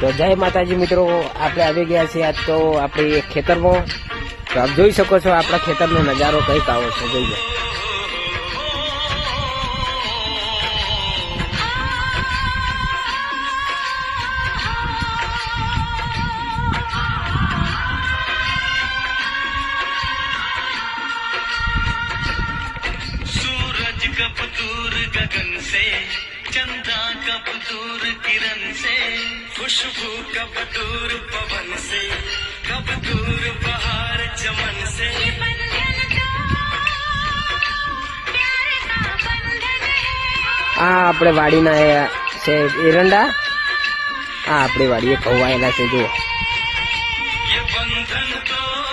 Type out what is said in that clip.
તો જય માતાજી મિત્રો, આપણે આવી ગયા છીએ આજ તો આપણી ખેતરમાં। તો આપ જોઈ શકો છો આપણા ખેતરનો નજારો કંઈક આવો છે, જોઈ લો। कब दूर गगन से, चंदा कब दूर किरण से, खुशबू कब दूर पवन से, कब दूर बहार चमन से। આ આપણે વાડીના છે એરંડા, આ આપણી વાડીએ ખવાયેલા છે, જુઓ। ये बंधन तो